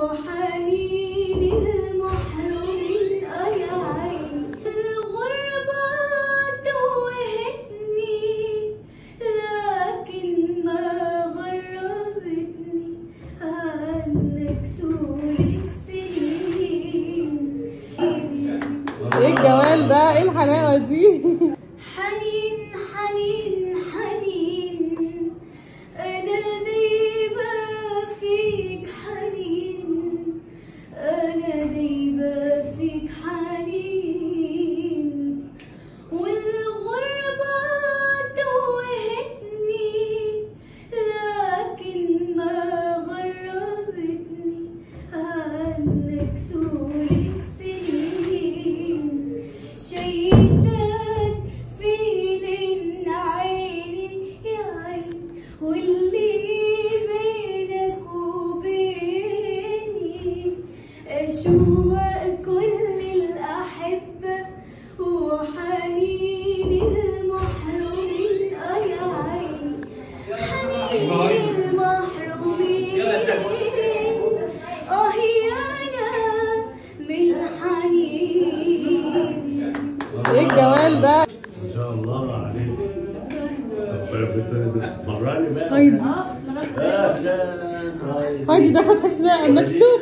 وحنين المحرومين يا عيني. الغربة توهتني لكن ما غربتني عنك طول السنين. ايه الجمال ده؟ ايه الحلاوة دي؟ حنين حنين حنين أنا دايبة فيك حنين، أنا دايبة فيك حنين. والغربة توهتني لكن ما غربتني عنك طول السنين. شايلك فين عيني يا عيني، واللي بينك وبيني أشواق كل الأحبة وحنين المحرومين يا عيني. حنين المحرومين يا أنا من الحنين. ايه الجمال ده؟ ما شاء الله عليك. بتتمرني بقى؟ هايدي اهلا هايدي دخلت تحس انها مكتوب.